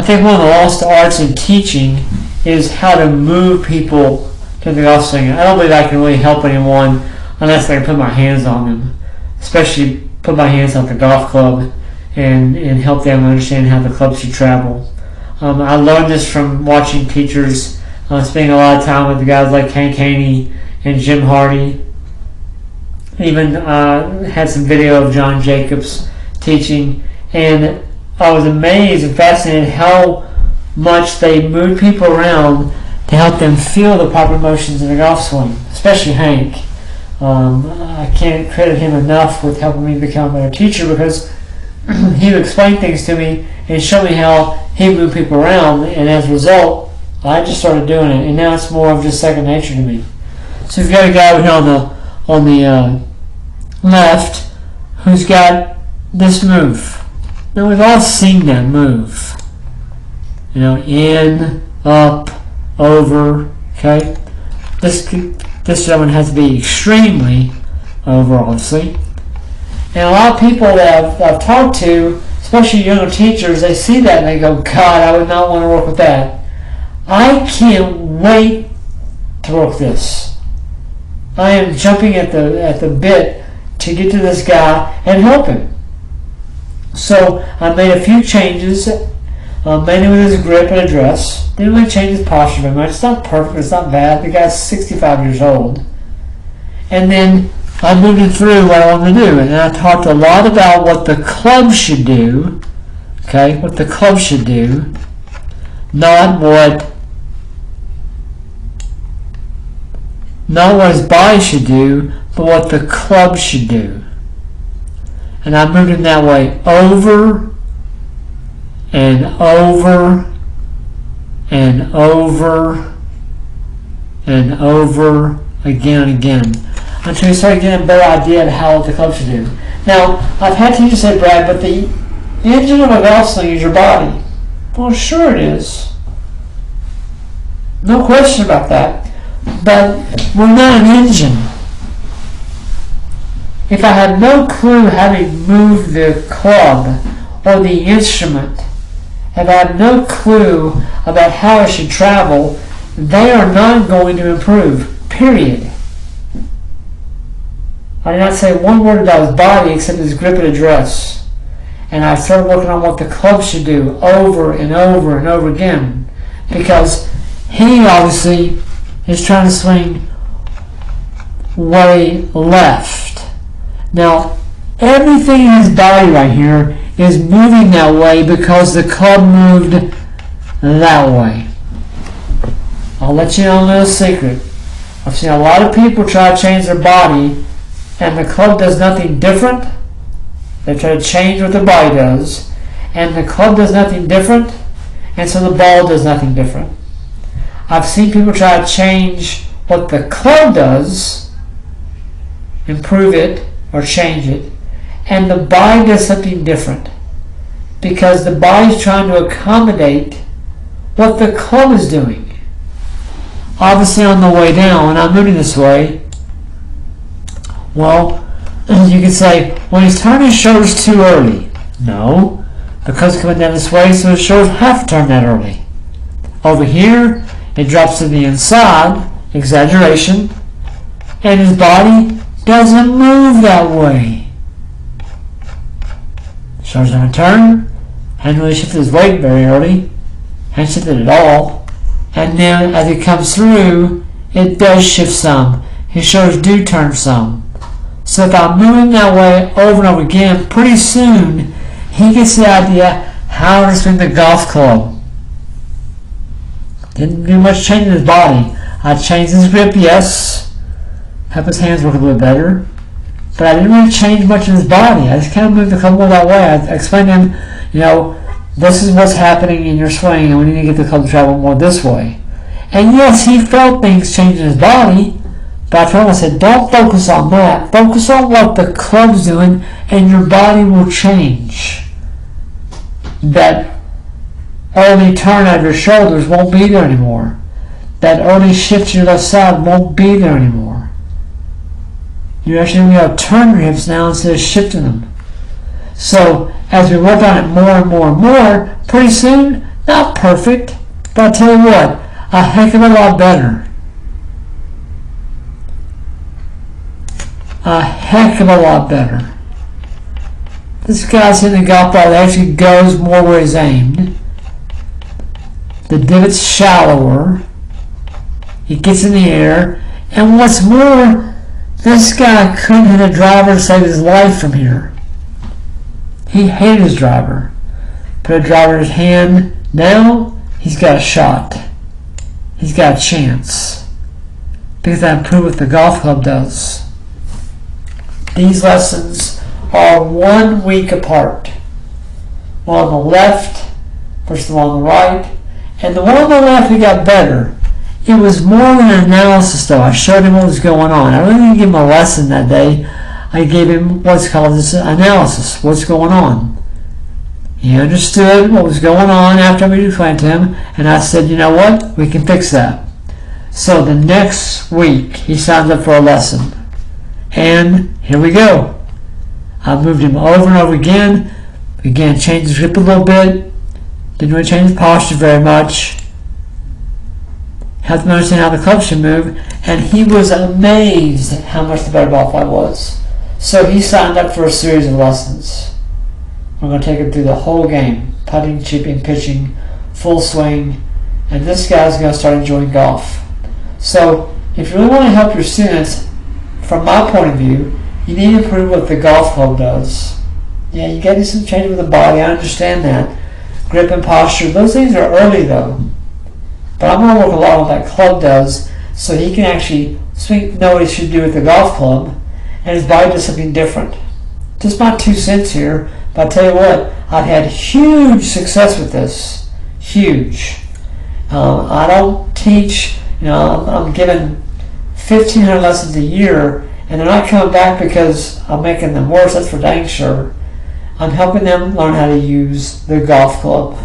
think one of the lost arts in teaching is how to move people to the golf swing. I don't believe I can really help anyone unless I can put my hands on them, especially put my hands on the golf club and help them understand how the club should travel. I learned this from watching teachers, spending a lot of time with the guys like Hank Haney and Jim Hardy. Even had some video of John Jacobs teaching, and I was amazed and fascinated how much they moved people around to help them feel the proper motions in the golf swing, especially Hank. I can't credit him enough with helping me become a better teacher, because he would explain things to me and show me how he moved people around, and as a result, I just started doing it, and now it's more of just second nature to me. So you've got a guy over here on the left who's got this move. Now we've all seen that move. You know, in, up, over. Okay, this gentleman has to be extremely over, obviously. And a lot of people that I've talked to, especially younger teachers, they see that and they go, God, I would not want to work with that. I can't wait to work this. I am jumping at the bit to get to this guy and help him. So I made a few changes, mainly with his grip and address. Didn't really change his posture very much. It's not perfect, it's not bad. The guy's 65 years old. And then I moved him through what I wanted to do, and I talked a lot about what the club should do. Okay, what the club should do, not what his body should do, but what the club should do. And I moved him that way over and over and over and over again and again, until you start getting a better idea of how the club should do. Now, I've had teachers say, Brad, but the engine of a golf swing is your body. Well, sure it is. No question about that. But we're not an engine. If I had no clue how to move the club or the instrument, if I had no clue about how it should travel, they are not going to improve, period. I did not say one word about his body except his grip and address. And I started working on what the club should do over and over and over again, because he obviously is trying to swing way left. Now, everything in his body right here is moving that way because the club moved that way. I'll let you know a little secret. I've seen a lot of people try to change their body and the club does nothing different. They try to change what their body does, and the club does nothing different, and so the ball does nothing different. I've seen people try to change what the club does, improve it or change it, and the body does something different, because the body is trying to accommodate what the club is doing. Obviously on the way down, when I'm moving this way, well, you could say, well, he's turning his shoulders too early. No, because it's coming down this way, so his shoulders have to turn that early. Over here, it drops to the inside, exaggeration, and his body doesn't move that way. Shoulders don't turn, hadn't really shifted his weight very early, hadn't shifted at all, and then as it comes through, it does shift some. His shoulders do turn some. So if I'm moving that way over and over again, pretty soon he gets the idea how to swing the golf club. Didn't do much change in his body. I changed his grip, yes. Help his hands work a little better. But I didn't really change much in his body. I just kind of moved the club more that way. I explained to him, this is what's happening in your swing, and we need to get the club to travel more this way. And yes, he felt things change in his body, but I told him, I said, don't focus on that. Focus on what the club's doing, and your body will change. That early turn out of your shoulders won't be there anymore. That early shift to your left side won't be there anymore. You're actually going to be able to turn your hips now instead of shifting them. So as we work on it more and more and more, pretty soon Not perfect, but I'll tell you what, a heck of a lot better. A heck of a lot better. This guy's hitting a golf ball that actually goes more where he's aimed. The divot's shallower. He gets in the air. And what's more, this guy couldn't hit a driver to save his life from here. He hated his driver. Put a driver in his hand. Now, he's got a shot. He's got a chance. Because I improve what the golf club does. These lessons are 1 week apart. One on the left versus the one on the right. And the one on the left, we got better. It was more than an analysis, though. I showed him what was going on. I really didn't give him a lesson that day. I gave him what's called this analysis. What's going on? He understood what was going on after we explained to him. And I said, you know what? We can fix that. So the next week, he signed up for a lesson. And here we go. I moved him over and over again. Again, changed his grip a little bit. Didn't really change his posture very much. Helped him understand how the club should move. And he was amazed at how much the better ball flight was. So he signed up for a series of lessons. We're going to take him through the whole game. Putting, chipping, pitching, full swing. And this guy's going to start enjoying golf. So if you really want to help your students, from my point of view, you need to improve what the golf club does. Yeah, you got to do some change with the body. I understand that. Grip and posture. Those things are early, though. But I'm going to work a lot on what that club does so he can actually know what he should do with the golf club and his body does something different. Just my 2 cents here, but I'll tell you what, I've had huge success with this. Huge. I don't teach, I'm giving 1,500 lessons a year, and they're not coming back because I'm making them worse. That's for dang sure. I'm helping them learn how to use the golf club.